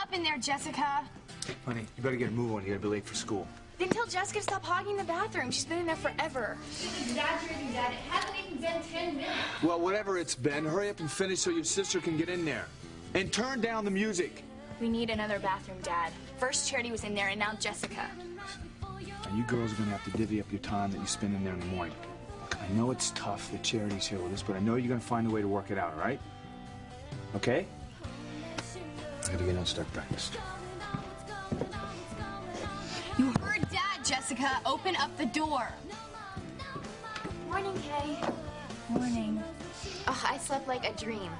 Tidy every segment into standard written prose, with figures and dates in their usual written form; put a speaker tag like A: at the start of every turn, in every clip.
A: up in there, Jessica.
B: Honey, you better get a move on here to be late for school.
A: Then tell Jessica to stop hogging the bathroom. She's been in there forever.
C: She's exaggerating, Dad. It hasn't even been 10 minutes.
B: Well, whatever it's been, hurry up and finish so your sister can get in there. And turn down the music.
A: We need another bathroom, Dad. First Charity was in there, and now Jessica.
B: Now, you girls are going to have to divvy up your time that you spend in there in the morning. Look, I know it's tough that Charity's here with us, but I know you're going to find a way to work it out, all right? Okay? I got to get on and start breakfast.
A: You heard Dad, Jessica. Open up the door. Morning, Kay. Morning. Oh, I slept like a dream.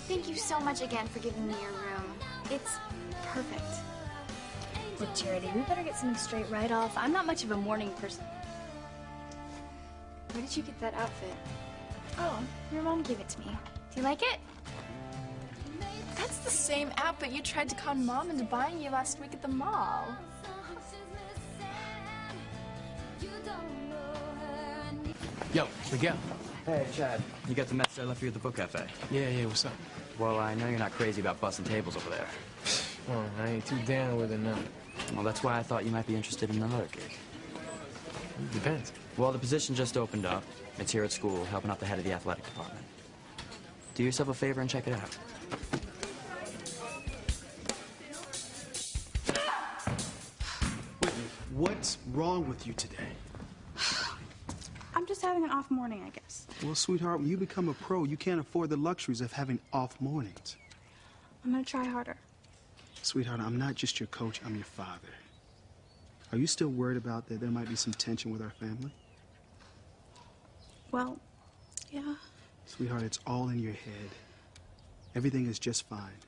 A: Thank you so much again for giving me your room. It's perfect. Look, Charity, we better get something straight right off. I'm not much of a morning person. Where did you get that outfit? Oh, your mom gave it to me. Do you like it?
C: That's the same outfit you tried to con Mom into buying you last week at the mall.
D: Yo, Miguel.
E: Hey, Chad. You got the message I left you at the book cafe?
D: Yeah, what's up?
E: Well, I know you're not crazy about busting tables over there.
D: Oh, I ain't too down with it now.
E: Well, that's why I thought you might be interested in another gig.
D: Depends.
E: Well, the position just opened up. It's here at school, helping out the head of the athletic department. Do yourself a favor and check it out.
F: Whitney, what's wrong with you today?
G: I'm just having an off morning, I guess.
F: Well, sweetheart, when you become a pro, you can't afford the luxuries of having off mornings.
G: I'm gonna try harder.
F: Sweetheart, I'm not just your coach, I'm your father. Are you still worried about that there might be some tension with our family?
G: Well, yeah.
F: Sweetheart, it's all in your head. Everything is just fine.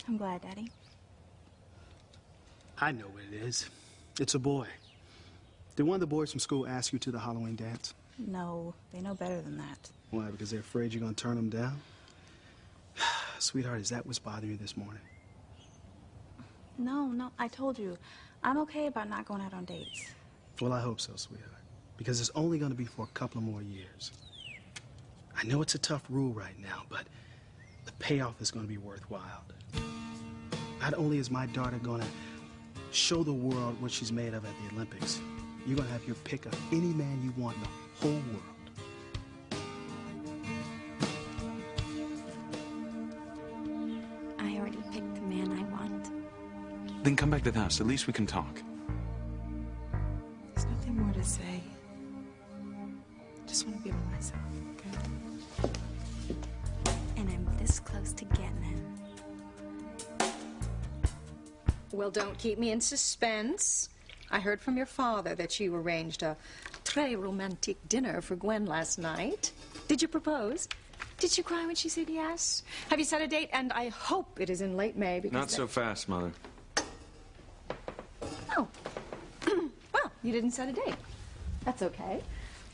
G: I'm glad, Daddy.
F: I know what it is. It's a boy. Did one of the boys from school ask you to the Halloween dance?
G: No, they know better than that.
F: Why, because they're afraid you're going to turn them down? Sweetheart, is that what's bothering you this morning?
G: No, I told you. I'm okay about not going out on dates.
F: Well, I hope so, sweetheart. Because it's only going to be for a couple of more years. I know it's a tough rule right now, but the payoff is going to be worthwhile. Not only is my daughter going to show the world what she's made of at the Olympics, you're going to have your pick of any man you want in the whole world.
G: I already picked the man I want.
H: Then come back to the house. At least we can talk.
G: There's nothing more to say. I just want to be by myself, okay? And I'm this close to getting him.
I: Well, don't keep me in suspense. I heard from your father that you arranged a très romantique dinner for Gwen last night. Did you propose? Did you cry when she said yes? Have you set a date? And I hope it is in late May because...
H: Not so fast, Mother.
I: Oh. Well, you didn't set a date. That's okay.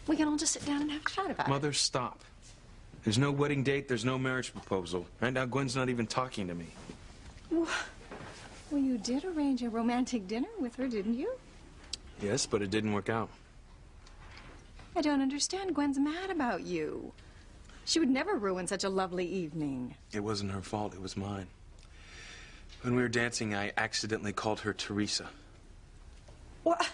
I: We can all just sit down and have a chat about it.
H: Mother, stop. There's no wedding date, there's no marriage proposal. Right now, Gwen's not even talking to me.
I: Well, you did arrange a romantic dinner with her, didn't you?
H: Yes, but it didn't work out.
I: I don't understand. Gwen's mad about you. She would never ruin such a lovely evening.
H: It wasn't her fault, it was mine. When we were dancing, I accidentally called her Teresa.
I: What?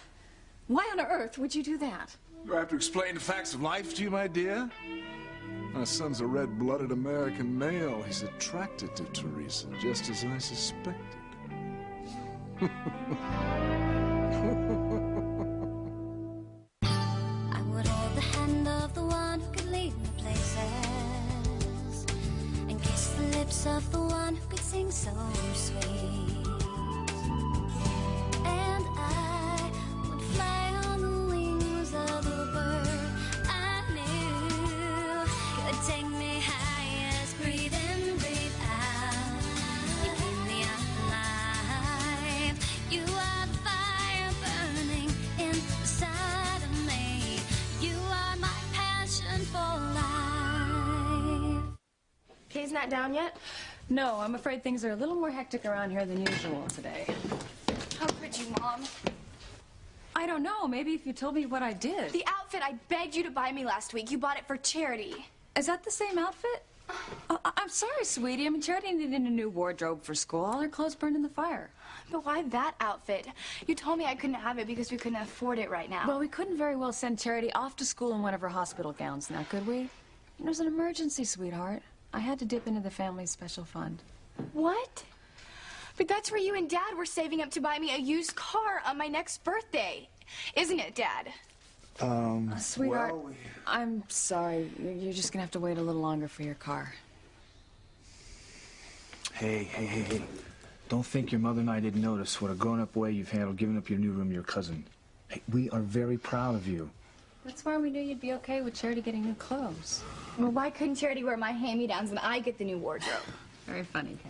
I: Why on earth would you do that?
J: Do I have to explain the facts of life to you, my dear? My son's a red-blooded American male. He's attracted to Teresa, just as I suspected.
K: I would hold the hand of the one who could lead me places and kiss the lips of the one who could sing so sweet. And I would fly on the wings of a bird I knew could take me highest. Breathe in, breathe out. You keep me alive. You are the fire burning inside of me. You are my passion for life.
C: Kay's not down yet?
L: No, I'm afraid things are a little more hectic around here than usual today.
A: How could you, Mom?
L: I don't know. Maybe if you told me what I did.
A: The outfit I begged you to buy me last week, you bought it for Charity.
L: Is that the same outfit? I'm sorry, sweetie. I mean, Charity needed a new wardrobe for school. All her clothes burned in the fire.
A: But why that outfit? You told me I couldn't have it because we couldn't afford it right now.
L: Well, we couldn't very well send Charity off to school in one of her hospital gowns now, could we? It was an emergency, sweetheart. I had to dip into the family's special fund.
A: What? But that's where you and Dad were saving up to buy me a used car on my next birthday. Isn't it, Dad?
L: Sweetheart, I'm sorry. You're just gonna have to wait a little longer for your car.
B: Hey. Don't think your mother and I didn't notice what a grown-up way you've handled giving up your new room to your cousin. Hey, we are very proud of you.
L: That's why we knew you'd be okay with Charity getting new clothes.
A: Well, why couldn't Charity wear my hand-me-downs and I get the new wardrobe?
L: Very funny, Kay.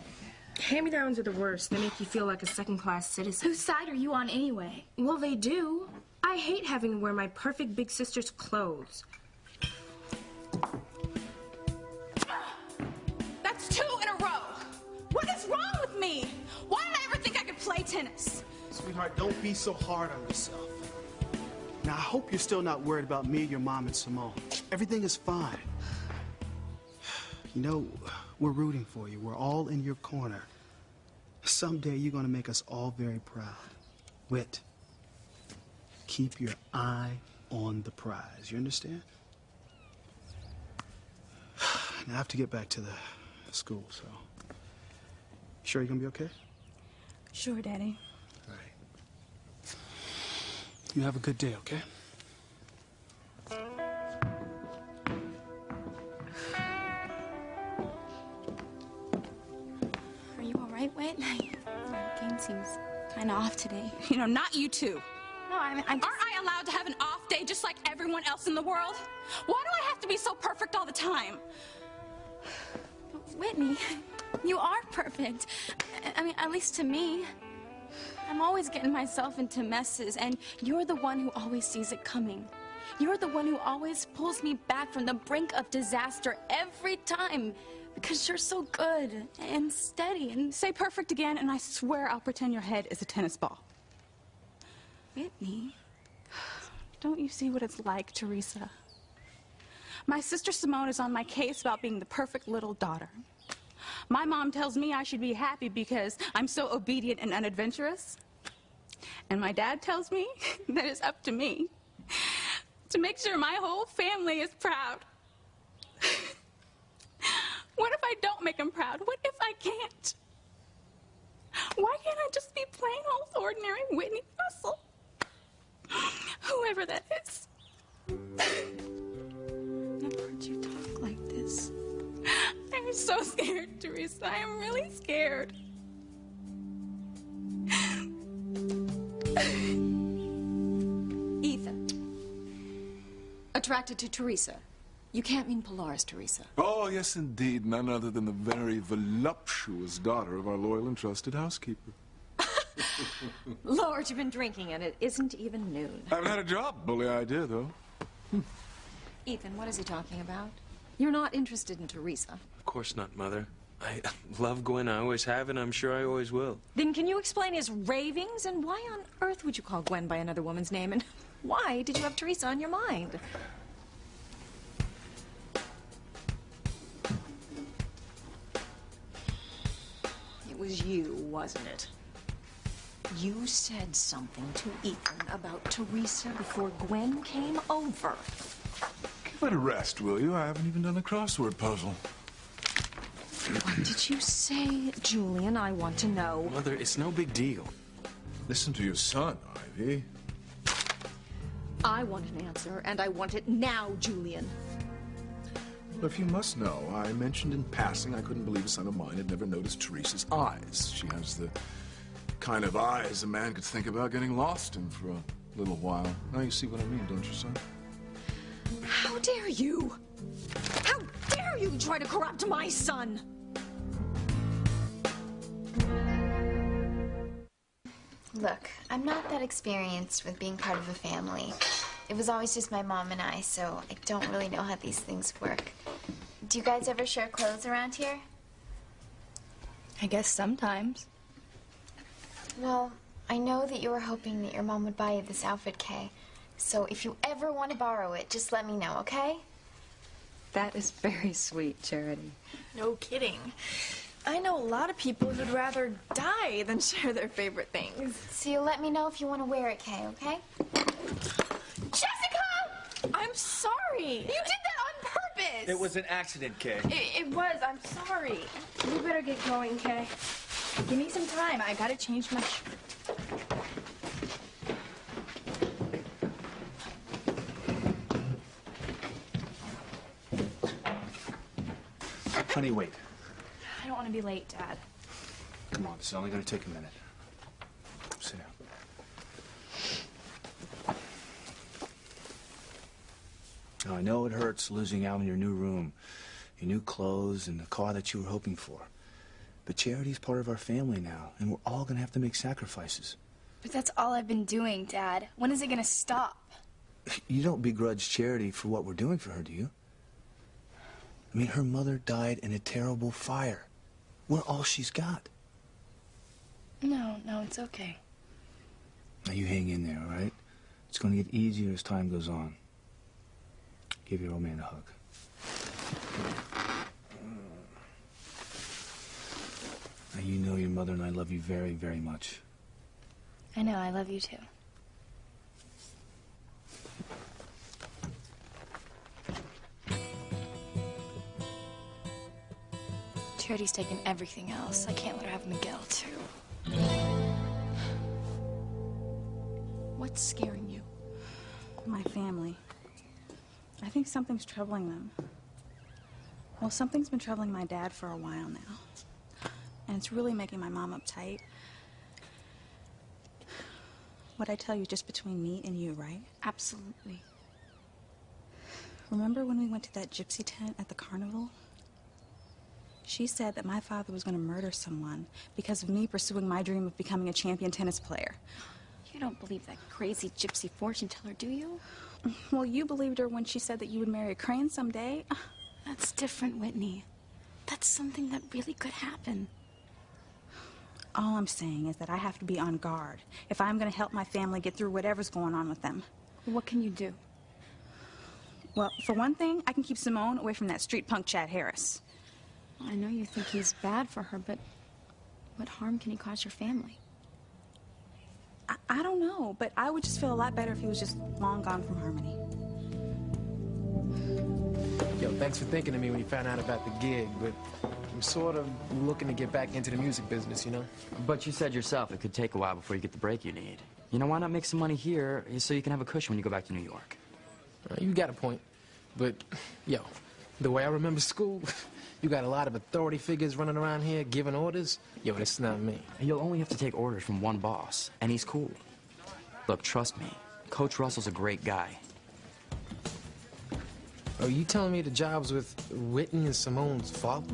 M: Hand-me-downs are the worst. They make you feel like a second-class citizen.
A: Whose side are you on anyway?
M: Well, they do. I hate having to wear my perfect big sister's clothes.
N: That's 2 in a row. What is wrong with me? Why did I ever think I could play tennis?
F: Sweetheart, don't be so hard on yourself. Now, I hope you're still not worried about me, your mom, and Simone. Everything is fine. You know, we're rooting for you. We're all in your corner. Someday you're going to make us all very proud. Whit, keep your eye on the prize. You understand? Now I have to get back to the school, so... Sure you're going to be okay?
N: Sure, Daddy.
F: All right. You have a good day, okay?
A: Are you all right, Whit? Game seems kind of off today.
N: You know, not you two.
A: No, I'm just...
N: Aren't I allowed to have an off day just like everyone else in the world? Why do I have to be so perfect all the time?
A: Whitney, you are perfect. I mean, at least to me. I'm always getting myself into messes, and you're the one who always sees it coming. You're the one who always pulls me back from the brink of disaster every time, because you're so good and steady and...
N: Say perfect again, and I swear I'll pretend your head is a tennis ball.
A: Whitney,
N: don't you see what it's like, Teresa? My sister Simone is on my case about being the perfect little daughter. My mom tells me I should be happy because I'm so obedient and unadventurous. And my dad tells me that it's up to me to make sure my whole family is proud. What if I don't make him proud? What if I can't? Why can't I just be plain old ordinary Whitney Russell? Whoever that is.
A: I've heard you talk like this.
N: I'm so scared, Teresa. I am really scared.
I: Ethan. Attracted to Teresa. You can't mean Polaris, Teresa.
J: Oh, yes, indeed. None other than the very voluptuous daughter of our loyal and trusted housekeeper.
I: Lord, you've been drinking and it isn't even noon.
J: I haven't had a drop. Bully idea, though.
I: Ethan, what is he talking about? You're not interested in Teresa.
H: Of course not, Mother. I love Gwen. I always have, and I'm sure I always will.
I: Then can you explain his ravings? And why on earth would you call Gwen by another woman's name? And why did you have Teresa on your mind? It was you, wasn't it? You said something to Ethan about Teresa before Gwen came over.
J: Give it a rest, will you? I haven't even done a crossword puzzle.
I: What did you say, Julian? I want to know.
H: Mother, it's no big deal.
J: Listen to your son, Ivy.
I: I want an answer, and I want it now, Julian.
J: Well, if you must know, I mentioned in passing I couldn't believe a son of mine had never noticed Teresa's eyes. She has the kind of eyes a man could think about getting lost in for a little while. Now you see what I mean, don't you, son?
I: How dare you? How dare you try to corrupt my son?
A: Look, I'm not that experienced with being part of a family. It was always just my mom and I, so I don't really know how these things work. Do you guys ever share clothes around here?
C: I guess sometimes.
A: Well, I know that you were hoping that your mom would buy you this outfit, Kay. So if you ever want to borrow it, just let me know, okay?
L: That is very sweet, Charity.
C: No kidding. I know a lot of people who'd rather die than share their favorite things.
A: So you let me know if you want to wear it, Kay, okay?
C: Jessica! I'm sorry. You did that on purpose.
B: It was an accident, Kay.
C: It was. I'm sorry.
M: You better get going, Kay.
C: Give me some time. I gotta change my shirt.
B: Honey, wait.
C: I don't want to be late, Dad.
B: Come on, this is only going to take a minute. Sit down. Now, I know it hurts losing out in your new room, your new clothes, and the car that you were hoping for. But Charity's part of our family now, and we're all going to have to make sacrifices.
A: But that's all I've been doing, Dad. When is it going to stop?
B: You don't begrudge Charity for what we're doing for her, do you? I mean, her mother died in a terrible fire. We're all she's got.
A: No, it's okay.
B: Now, you hang in there, all right? It's going to get easier as time goes on. Give your old man a hug. Now, you know your mother and I love you very, very much.
A: I know, I love you too. Charity's taken everything else. I can't let her have Miguel, too.
C: What's scaring you?
N: My family. I think something's troubling them. Well, something's been troubling my dad for a while now. And it's really making my mom uptight. What I tell you just between me and you, right?
A: Absolutely.
N: Remember when we went to that gypsy tent at the carnival? She said that my father was going to murder someone because of me pursuing my dream of becoming a champion tennis player.
A: You don't believe that crazy gypsy fortune teller, do you?
N: Well, you believed her when she said that you would marry a crane someday.
A: That's different, Whitney. That's something that really could happen.
N: All I'm saying is that I have to be on guard if I'm going to help my family get through whatever's going on with them.
A: What can you do?
N: Well, for one thing, I can keep Simone away from that street punk Chad Harris.
A: I know you think he's bad for her, but what harm can he cause your family?
N: I don't know, but I would just feel a lot better if he was just long gone from Harmony.
D: Yo, thanks for thinking of me when you found out about the gig, but I'm sort of looking to get back into the music business, you know?
E: But you said yourself it could take a while before you get the break you need. You know, why not make some money here so you can have a cushion when you go back to New York?
D: You got a point. But, yo, the way I remember school, you got a lot of authority figures running around here giving orders. Yo, that's not me.
E: You'll only have to take orders from one boss, and he's cool. Look, trust me, Coach Russell's a great guy.
D: Are you telling me the job's with Whitney and Simone's father?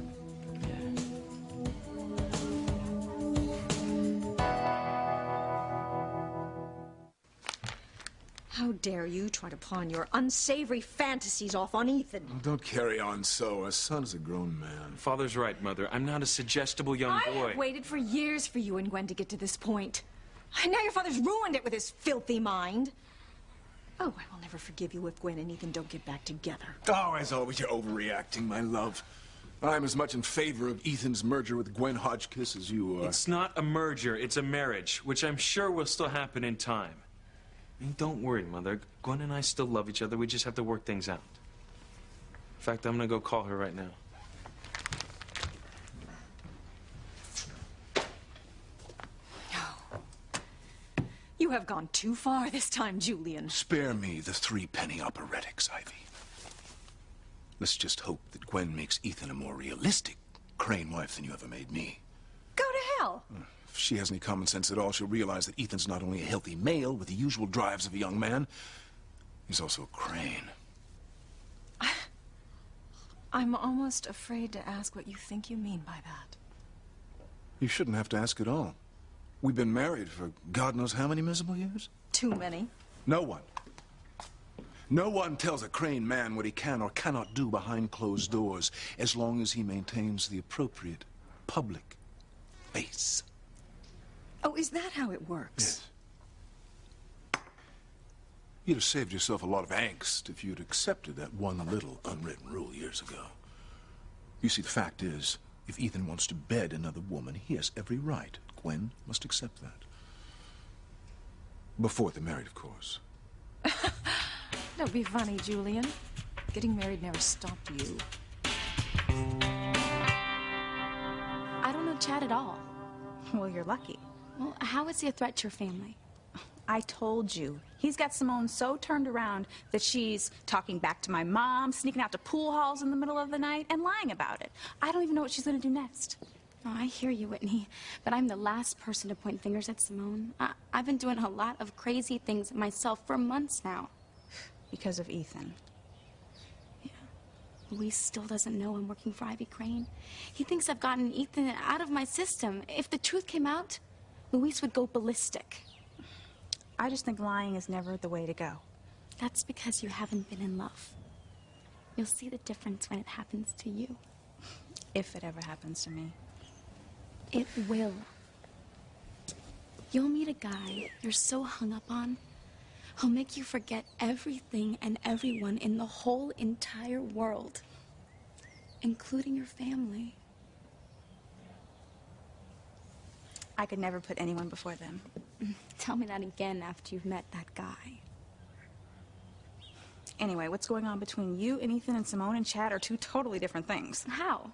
I: How dare you try to pawn your unsavory fantasies off on Ethan?
J: Don't carry on so. Our son is a grown man.
H: Father's right, Mother. I'm not a suggestible young boy.
I: I've waited for years for you and Gwen to get to this point. And now your father's ruined it with his filthy mind. Oh, I will never forgive you if Gwen and Ethan don't get back together.
J: Oh, as always, you're overreacting, my love. I'm as much in favor of Ethan's merger with Gwen Hotchkiss as you are.
H: It's not a merger, it's a marriage, which I'm sure will still happen in time. I mean, don't worry, Mother. Gwen and I still love each other. We just have to work things out. In fact, I'm gonna go call her right now.
I: You have gone too far this time, Julian.
J: Spare me the 3-penny operetics, Ivy. Let's just hope that Gwen makes Ethan a more realistic crane wife than you ever made me.
I: Go to hell.
J: If she has any common sense at all, she'll realize that Ethan's not only a healthy male with the usual drives of a young man, he's also a crane.
G: I'm almost afraid to ask what you think you mean by that.
J: You shouldn't have to ask at all. We've been married for God knows how many miserable years.
I: Too many.
J: No one tells a crane man what he can or cannot do behind closed doors, as long as he maintains the appropriate public face.
I: Oh, is that how it works?
J: Yes. You'd have saved yourself a lot of angst if you'd accepted that one little unwritten rule years ago. You see, the fact is, if Ethan wants to bed another woman, he has every right. Gwen must accept that. Before they're married, of course.
L: Don't be funny, Julian. Getting married never stopped you.
G: I don't know Chad at all.
N: Well, you're lucky.
G: Well, how is he a threat to your family?
N: I told you. He's got Simone so turned around that she's talking back to my mom, sneaking out to pool halls in the middle of the night, and lying about it. I don't even know what she's going to do next.
G: Oh, I hear you, Whitney, but I'm the last person to point fingers at Simone. I've been doing a lot of crazy things myself for months now.
N: Because of Ethan.
G: Yeah. Luis still doesn't know I'm working for Ivy Crane. He thinks I've gotten Ethan out of my system. If the truth came out, Luis would go ballistic.
N: I just think lying is never the way to go.
G: That's because you haven't been in love. You'll see the difference when it happens to you.
N: If it ever happens to me.
G: It will. You'll meet a guy you're so hung up on, he'll make you forget everything and everyone in the whole entire world, including your family.
N: I could never put anyone before them.
G: Tell me that again after you've met that guy.
N: Anyway, what's going on between you and Ethan and Simone and Chad are two totally different things.
G: How?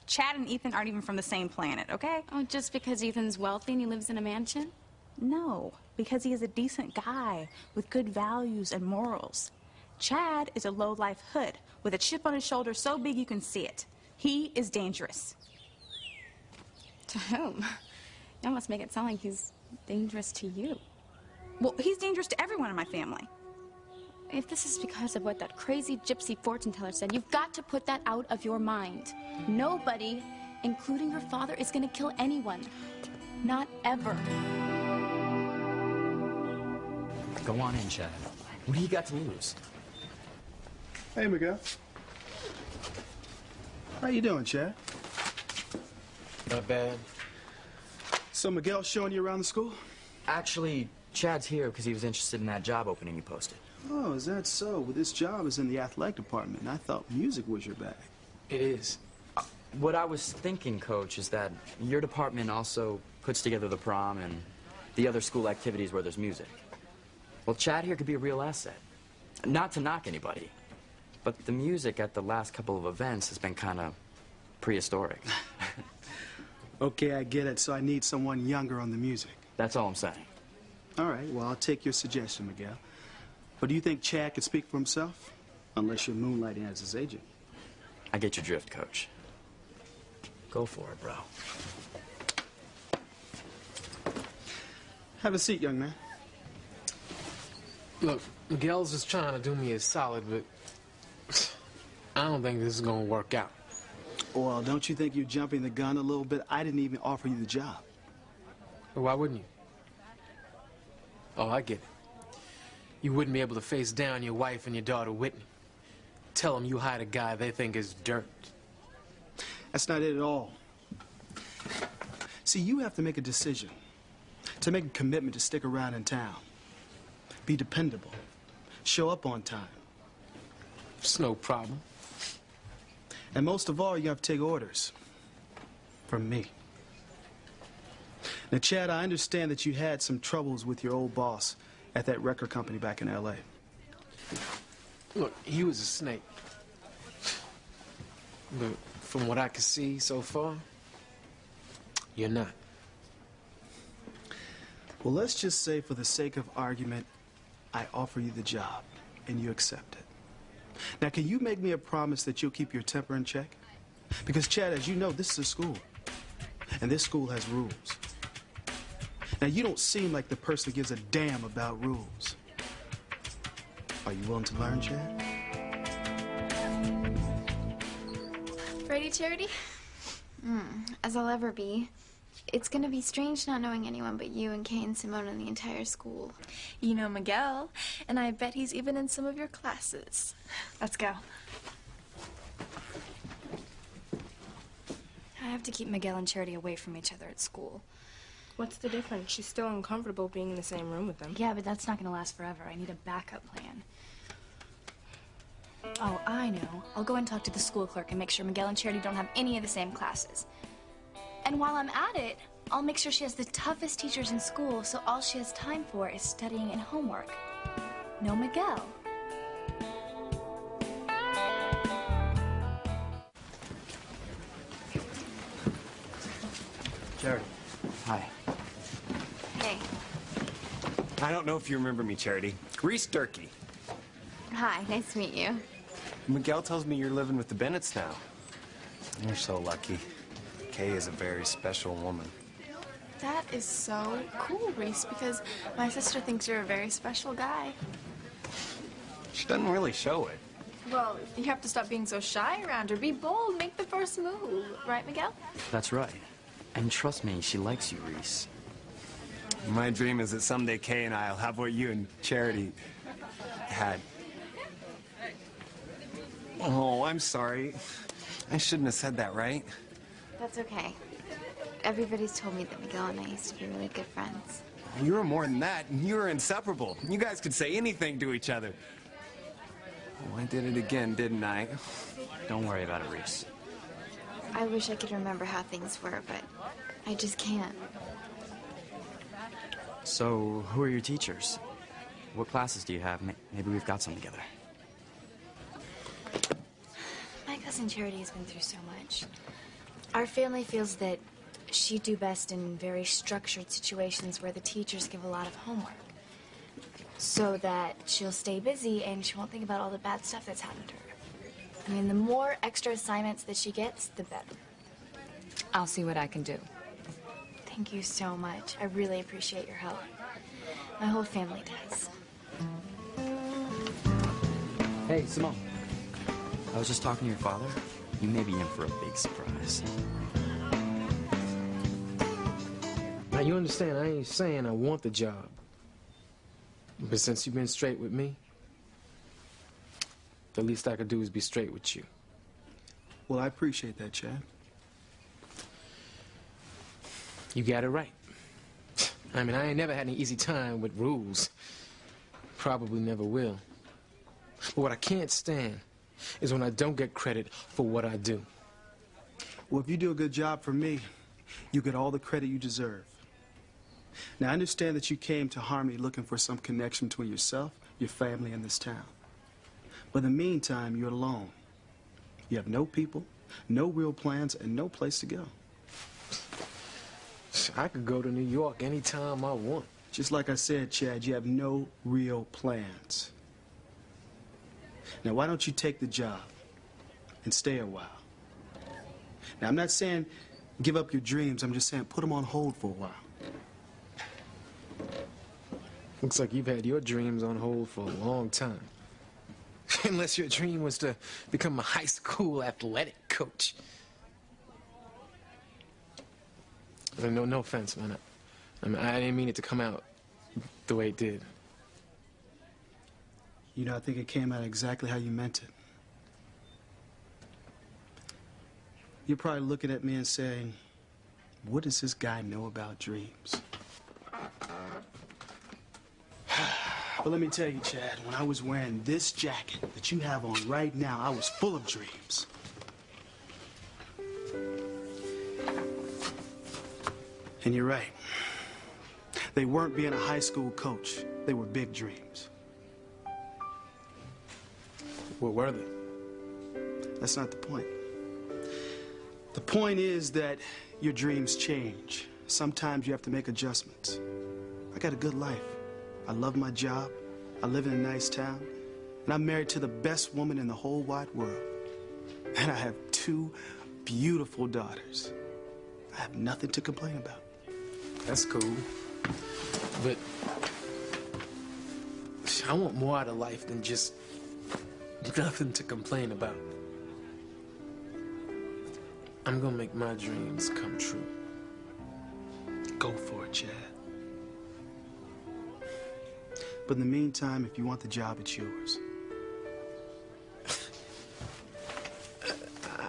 N: Chad and Ethan aren't even from the same planet, okay?
G: Oh, just because Ethan's wealthy and he lives in a mansion?
N: No, because he is a decent guy with good values and morals. Chad is a low-life hood with a chip on his shoulder so big you can see it. He is dangerous.
G: To whom? You almost make it sound like he's dangerous to you.
N: Well, he's dangerous to everyone in my family.
G: If this is because of what that crazy gypsy fortune teller said, you've got to put that out of your mind. Nobody, including your father, is going to kill anyone. Not ever.
E: Go on in, Chad. What do you got to lose?
F: Hey, Miguel. How you doing, Chad?
D: Not bad.
F: So Miguel's showing you around the school?
E: Actually, Chad's here because he was interested in that job opening you posted.
F: Oh, is that so? Well, this job is in the athletic department, and I thought music was your bag.
D: It is.
E: What I was thinking, Coach, is that your department also puts together the prom and the other school activities where there's music. Well, Chad here could be a real asset. Not to knock anybody, but the music at the last couple of events has been kind of prehistoric.
F: Okay, I get it. So I need someone younger on the music.
E: That's all I'm saying.
F: All right, well, I'll take your suggestion, Miguel. But do you think Chad could speak for himself? Unless you're moonlighting as his agent.
E: I get your drift, Coach. Go for it, bro.
F: Have a seat, young man.
D: Look, Miguel's just trying to do me a solid, but I don't think this is going to work out.
F: Well, don't you think you're jumping the gun a little bit? I didn't even offer you the job.
D: Why wouldn't you? Oh, I get it. You wouldn't be able to face down your wife and your daughter, Whitney. Tell them you hired a guy they think is dirt.
F: That's not it at all. See, you have to make a decision. To make a commitment to stick around in town. Be dependable. Show up on time.
D: It's no problem.
F: And most of all, you have to take orders. From me. Now, Chad, I understand that you had some troubles with your old boss at that record company back in L.A.
D: Look, he was a snake. But from what I can see so far, you're not.
F: Well, let's just say for the sake of argument, I offer you the job, and you accept it. Now, can you make me a promise that you'll keep your temper in check? Because, Chad, as you know, this is a school, and this school has rules. Now, you don't seem like the person who gives a damn about rules. Are you willing to learn, Chad?
A: Ready, Charity? As I'll ever be. It's gonna be strange not knowing anyone but you and Kay and Simone and the entire school.
C: You know Miguel, and I bet he's even in some of your classes. Let's go.
G: I have to keep Miguel and Charity away from each other at school.
M: What's the difference? She's still uncomfortable being in the same room with them.
G: Yeah, but that's not gonna last forever. I need a backup plan. Oh, I know. I'll go and talk to the school clerk and make sure Miguel and Charity don't have any of the same classes. And while I'm at it, I'll make sure she has the toughest teachers in school, so all she has time for is studying and homework. No Miguel.
O: Charity.
E: Hi.
A: Hey.
O: I don't know if you remember me, Charity. Reese Durkee.
A: Hi, nice to meet you.
O: Miguel tells me you're living with the Bennetts now. You're so lucky. Kay is a very special woman.
C: That is so cool, Reese, because my sister thinks you're a very special guy.
O: She doesn't really show it.
C: Well, you have to stop being so shy around her. Be bold, make the first move. Right, Miguel?
E: That's right. And trust me, she likes you, Reese.
O: My dream is that someday Kay and I'll have what you and Charity had. Oh, I'm sorry. I shouldn't have said that, right?
A: That's okay. Everybody's told me that Miguel and I used to be really good friends.
O: You were more than that. You were inseparable. You guys could say anything to each other. Oh, I did it again, didn't I?
E: Don't worry about it, Reese.
A: I wish I could remember how things were, but I just can't.
E: So, who are your teachers? What classes do you have? Maybe we've got some together.
A: My cousin Charity has been through so much. Our family feels that she'd do best in very structured situations where the teachers give a lot of homework, so that she'll stay busy and she won't think about all the bad stuff that's happened to her. I mean, the more extra assignments that she gets, the better.
L: I'll see what I can do.
A: Thank you so much. I really appreciate your help. My whole family does.
E: Hey, Simone. I was just talking to your father. You may be in for a big surprise.
D: Now, you understand, I ain't saying I want the job. But since you've been straight with me, the least I could do is be straight with you.
F: Well, I appreciate that, Chad.
D: You got it right. I mean, I ain't never had an easy time with rules. Probably never will. But what I can't stand is when I don't get credit for what I do.
F: Well, if you do a good job for me, you get all the credit you deserve. Now, I understand that you came to Harmony looking for some connection between yourself, your family, and this town. But in the meantime, you're alone. You have no people, no real plans, and no place to go.
D: I could go to New York anytime I want.
F: Just like I said, Chad, you have no real plans. Now, why don't you take the job and stay a while? Now, I'm not saying give up your dreams. I'm just saying put them on hold for a while.
D: Looks like you've had your dreams on hold for a long time. Unless your dream was to become a high school athletic coach. No offense, man. I didn't mean it to come out the way it did.
F: You know, I think it came out exactly how you meant it. You're probably looking at me and saying, what does this guy know about dreams? But let me tell you, Chad, when I was wearing this jacket that you have on right now, I was full of dreams. And you're right. They weren't being a high school coach. They were big dreams.
D: What were they?
F: That's not the point. The point is that your dreams change. Sometimes you have to make adjustments. I got a good life. I love my job. I live in a nice town. And I'm married to the best woman in the whole wide world. And I have 2 beautiful daughters. I have nothing to complain about.
D: That's cool. But I want more out of life than just nothing to complain about. I'm gonna make my dreams come true.
F: Go for it, Chad. But in the meantime, if you want the job, it's yours.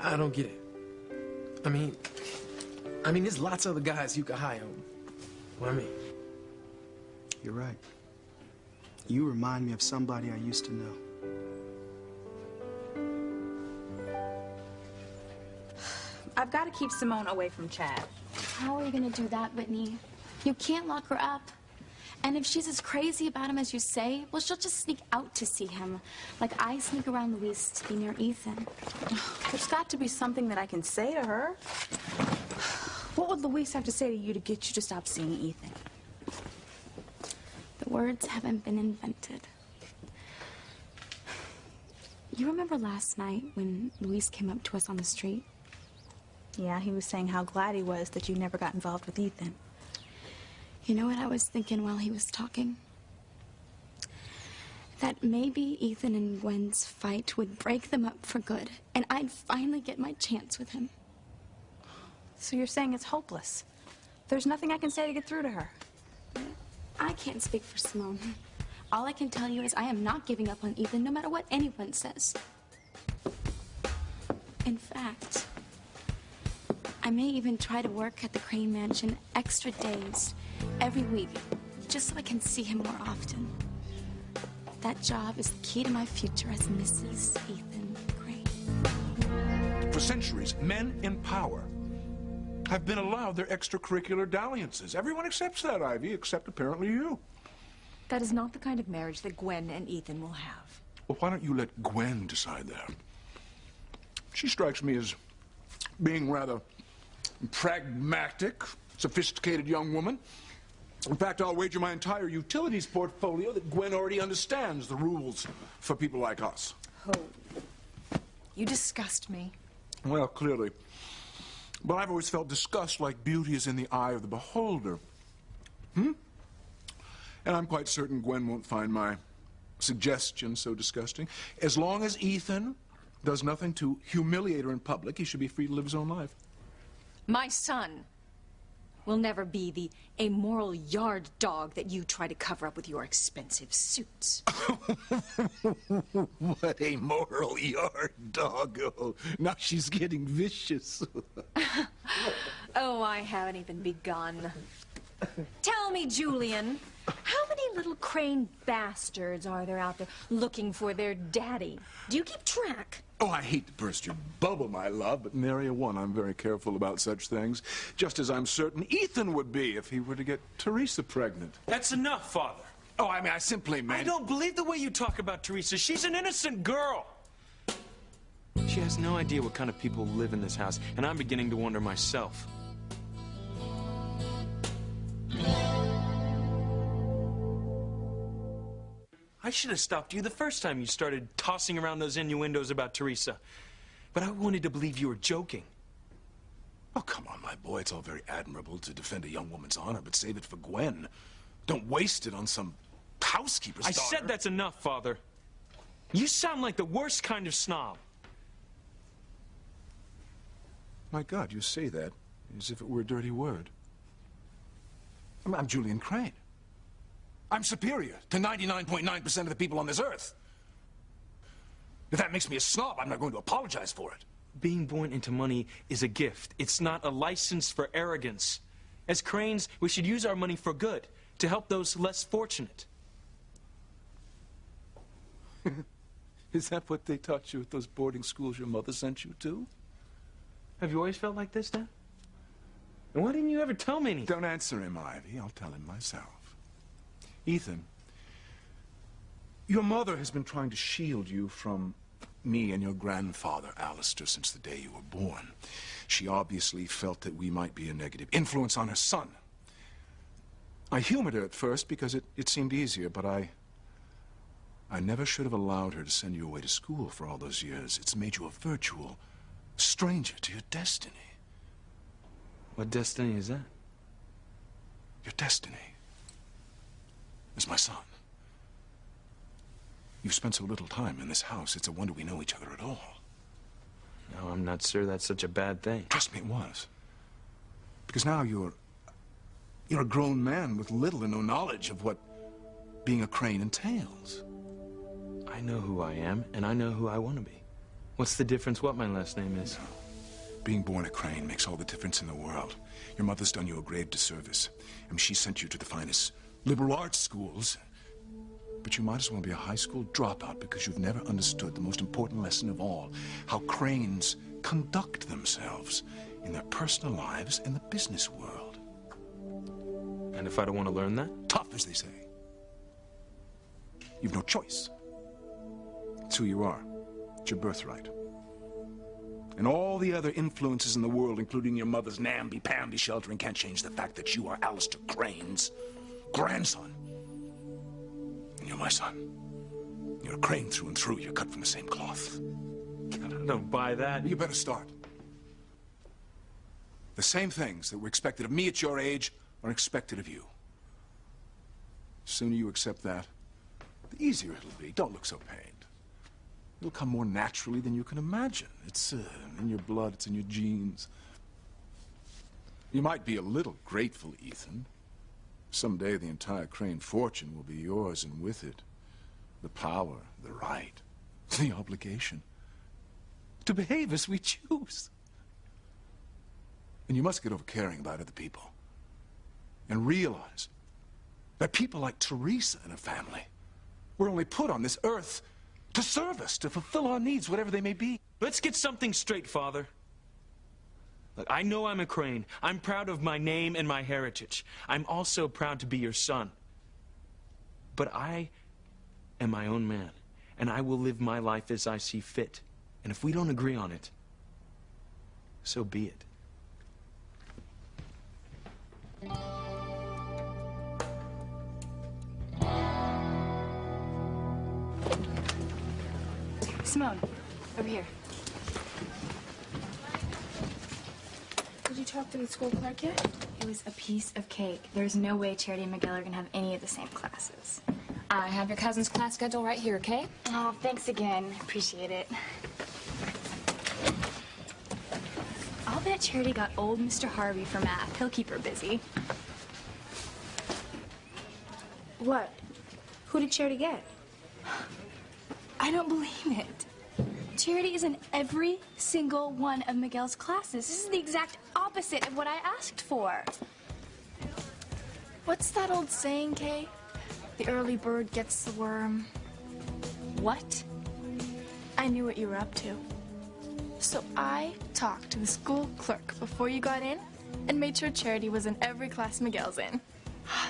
D: I don't get it. I mean, there's lots of other guys you could hire. Why me?
F: You're right. You remind me of somebody I used to know.
N: I've got to keep Simone away from Chad.
G: How are you gonna do that, Whitney? You can't lock her up. And if she's as crazy about him as you say, well, she'll just sneak out to see him. Like I sneak around Louise to be near Ethan.
N: There's got to be something that I can say to her. What would Louise have to say to you to get you to stop seeing Ethan?
G: The words haven't been invented. You remember last night when Luis came up to us on the street?
N: Yeah, he was saying how glad he was that you never got involved with Ethan.
G: You know what I was thinking while he was talking? That maybe Ethan and Gwen's fight would break them up for good, and I'd finally get my chance with him.
N: So you're saying it's hopeless? There's nothing I can say to get through to her?
G: I can't speak for Simone. All I can tell you is I am not giving up on Ethan no matter what anyone says. In fact, I may even try to work at the Crane Mansion extra days every week just so I can see him more often. That job is the key to my future as Mrs. Ethan Crane.
P: For centuries, men in power have been allowed their extracurricular dalliances. Everyone accepts that, Ivy, except apparently you.
Q: That is not the kind of marriage that Gwen and Ethan will have.
P: Well, why don't you let Gwen decide that? She strikes me as being rather pragmatic, sophisticated young woman. In fact, I'll wager my entire utilities portfolio that Gwen already understands the rules for people like us.
Q: Oh, you disgust me.
P: Well, clearly. But I've always felt disgust like beauty is in the eye of the beholder. And I'm quite certain Gwen won't find my suggestion so disgusting. As long as Ethan does nothing to humiliate her in public, he should be free to live his own life.
Q: My son will never be the amoral yard dog that you try to cover up with your expensive suits.
P: What a moral yard dog. Oh, now she's getting vicious.
Q: Oh, I haven't even begun. Tell me, Julian, how many little Crane bastards are there out there looking for their daddy? Do you keep track?
P: Oh, I hate to burst your bubble, my love, but nary a one. I'm very careful about such things, just as I'm certain Ethan would be if he were to get Teresa pregnant.
H: That's enough, Father.
P: Oh, I mean, I simply meant...
H: I don't believe the way you talk about Teresa. She's an innocent girl. She has no idea what kind of people live in this house, and I'm beginning to wonder myself. I should have stopped you the first time you started tossing around those innuendos about Teresa. But I wanted to believe you were joking.
P: Oh, come on, my boy. It's all very admirable to defend a young woman's honor, but save it for Gwen. Don't waste it on some housekeeper's daughter.
H: I said that's enough, Father. You sound like the worst kind of snob.
P: My God, you say that as if it were a dirty word. I'm Julian Crane. I'm superior to 99.9% of the people on this earth. If that makes me a snob, I'm not going to apologize for it.
H: Being born into money is a gift. It's not a license for arrogance. As Cranes, we should use our money for good, to help those less fortunate.
P: Is that what they taught you at those boarding schools your mother sent you to?
H: Have you always felt like this, Dad? And why didn't you ever tell me anything?
P: Don't answer him, Ivy. I'll tell him myself. Ethan, your mother has been trying to shield you from me and your grandfather, Alistair, since the day you were born. She obviously felt that we might be a negative influence on her son. I humored her at first because it seemed easier, but I never should have allowed her to send you away to school for all those years. It's made you a virtual stranger to your destiny.
H: What destiny is that?
P: Your destiny is my son. You've spent so little time in this house, it's a wonder we know each other at all.
H: No, I'm not sure that's such a bad thing.
P: Trust me, it was. Because now you're a grown man with little or no knowledge of what being a Crane entails.
H: I know who I am, and I know who I want to be. What's the difference what my last name is?
J: being born a Crane makes all the difference in the world. Your mother's done you a grave disservice. I mean, she sent you to the finest liberal arts schools. But you might as well be a high school dropout because you've never understood the most important lesson of all, how Cranes conduct themselves in their personal lives and the business world.
H: And if I don't want to learn that?
J: Tough, as they say. You've no choice. It's who you are. It's your birthright. And all the other influences in the world, including your mother's namby-pamby sheltering, can't change the fact that you are Alistair Crane's grandson. And you're my son. You're a Crane through and through. You're cut from the same cloth.
H: I don't buy that.
J: You better start. The same things that were expected of me at your age are expected of you. The sooner you accept that, the easier it'll be. Don't look so pained. It'll come more naturally than you can imagine. It's in your blood, it's in your genes. You might be a little grateful, Ethan. Someday the entire Crane fortune will be yours, and with it, the power, the right, the obligation to behave as we choose. And you must get over caring about other people and realize that people like Teresa and her family were only put on this earth to serve us, to fulfill our needs, whatever they may be.
H: Let's get something straight, Father. Look, I know I'm a Crane. I'm proud of my name and my heritage. I'm also proud to be your son. But I am my own man, and I will live my life as I see fit. And if we don't agree on it, so be it.
G: Simone, over here.
C: Did you talk to the school clerk yet?
G: It was a piece of cake. There's no way Charity and Miguel are gonna have any of the same classes.
L: I have your cousin's class schedule right here, okay?
G: Oh, thanks again. Appreciate it. I'll bet Charity got old Mr. Harvey for math. He'll keep her busy.
C: What? Who did Charity get?
G: I don't believe it. Charity is in every single one of Miguel's classes. This is the exact opposite of what I asked for.
C: What's that old saying, Kay? The early bird gets the worm.
G: What?
C: I knew what you were up to. So I talked to the school clerk before you got in and made sure Charity was in every class Miguel's in.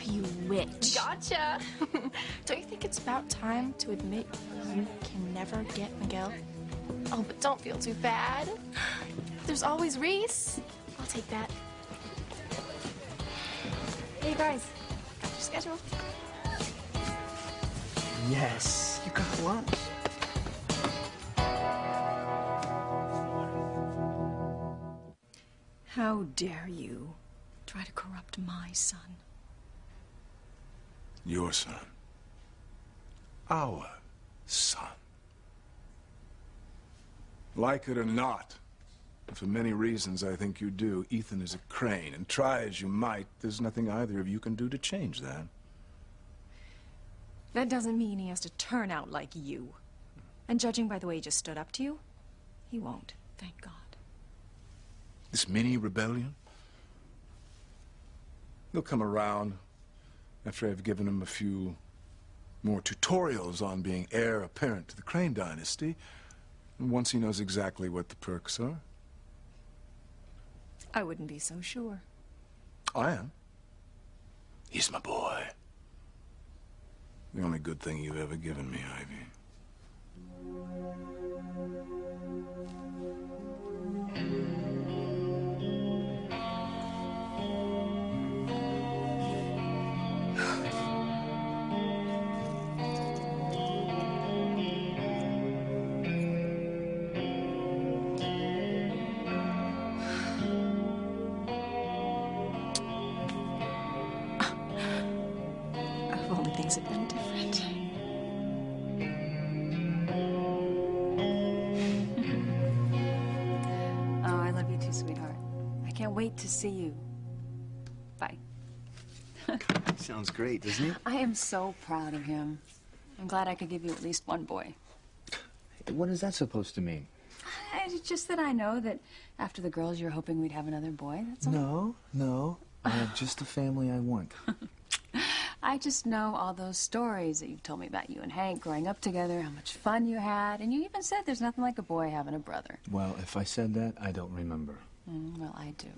G: You witch.
C: Gotcha! Don't you think it's about time to admit you can never get Miguel? Oh, but don't feel too bad. There's always Reese. I'll take that. Hey, guys. Got your schedule?
F: Yes, you got one.
I: How dare you try to corrupt my son?
J: Your son. Our son. Like it or not, and for many reasons I think you do, Ethan is a Crane, and try as you might, there's nothing either of you can do to change that.
Q: That doesn't mean he has to turn out like you. And judging by the way he just stood up to you, he won't, thank God.
J: This mini rebellion? He'll come around after I've given him a few more tutorials on being heir apparent to the Crane dynasty, and once he knows exactly what the perks are.
Q: I wouldn't be so sure.
J: I am. He's my boy. The only good thing you've ever given me, Ivy.
Q: If only things had been different.
L: Oh, I love you too, sweetheart. I can't wait to see you. Bye.
R: Sounds great, doesn't he?
L: I am so proud of him. I'm glad I could give you at least one boy.
R: What is that supposed to mean?
L: It's just that I know that after the girls, you're hoping we'd have another boy. That's all.
B: No. I have just the family I want.
L: I just know all those stories that you've told me about you and Hank growing up together, how much fun you had, and you even said there's nothing like a boy having a brother.
B: Well, if I said that, I don't remember.
L: Well, I do.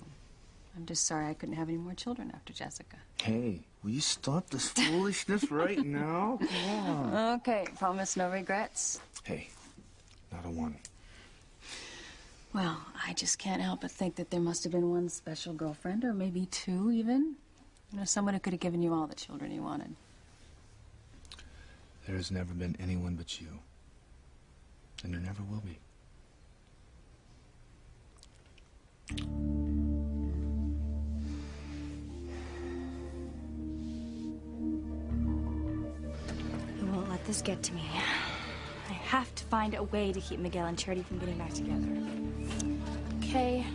L: I'm just sorry I couldn't have any more children after Jessica.
B: Hey, will you stop this foolishness right now? Come on.
L: Okay, promise no regrets.
B: Hey, not a one.
L: Well, I just can't help but think that there must have been one special girlfriend, or maybe two even. You know, someone who could have given you all the children you wanted.
B: There has never been anyone but you. And there never will be.
G: You won't let this get to me. I have to find a way to keep Miguel and Charity from getting back together.
M: Kay,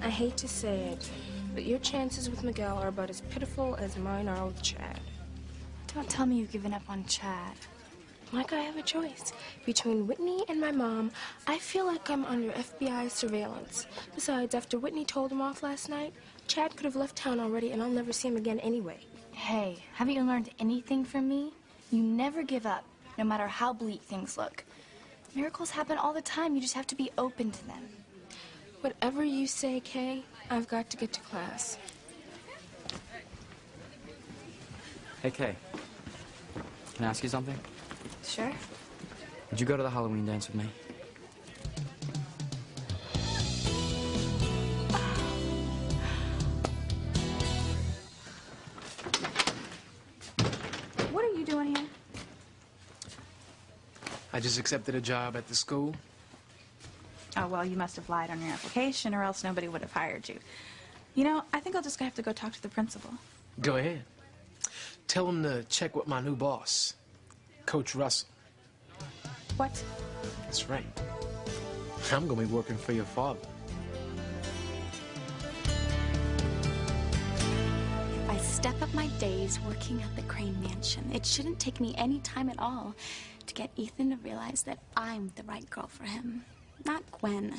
M: I hate to say it, but your chances with Miguel are about as pitiful as mine are with Chad.
G: Don't tell me you've given up on Chad.
M: Like I have a choice. Between Whitney and my mom, I feel like I'm under FBI surveillance. Besides, after Whitney told him off last night, Chad could have left town already and I'll never see him again anyway.
G: Hey, haven't you learned anything from me? You never give up, no matter how bleak things look. Miracles happen all the time. You just have to be open to them.
M: Whatever you say, Kay, I've got to get to class.
E: Hey, Kay. Can I ask you something?
G: Sure.
E: Would you go to the Halloween dance with me?
N: What are you doing here?
D: I just accepted a job at the school.
N: Oh, well, you must have lied on your application or else nobody would have hired you. You know, I think I'll just have to go talk to the principal.
D: Go ahead. Tell him to check with my new boss, Coach Russell.
N: What?
D: That's right. I'm gonna be working for your father.
G: If I step up my days working at the Crane Mansion, it shouldn't take me any time at all to get Ethan to realize that I'm the right girl for him, not Gwen.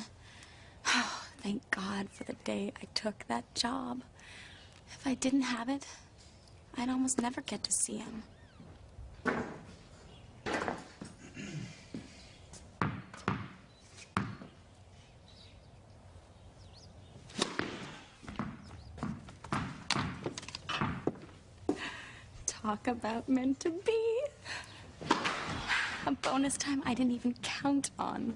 G: Oh, thank God for the day I took that job. If I didn't have it, I'd almost never get to see him. Talk about meant to be. A bonus time I didn't even count on.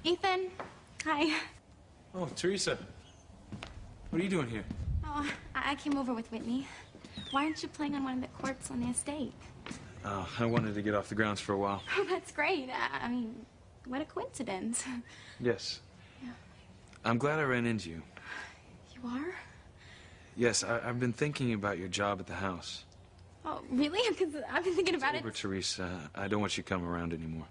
G: Ethan, hi.
H: Oh, Teresa. What are you doing here?
G: Oh, I came over with Whitney. Why aren't you playing on one of the courts on the estate?
H: I wanted to get off the grounds for a while.
G: Oh, that's great. I mean, what a coincidence.
H: Yes.
G: Yeah.
H: I'm glad I ran into you.
G: You are?
H: Yes, I've been thinking about your job at the house.
G: Oh, really? Because I've been thinking about
H: Over,
G: it.
H: Teresa. I don't want you to come around anymore.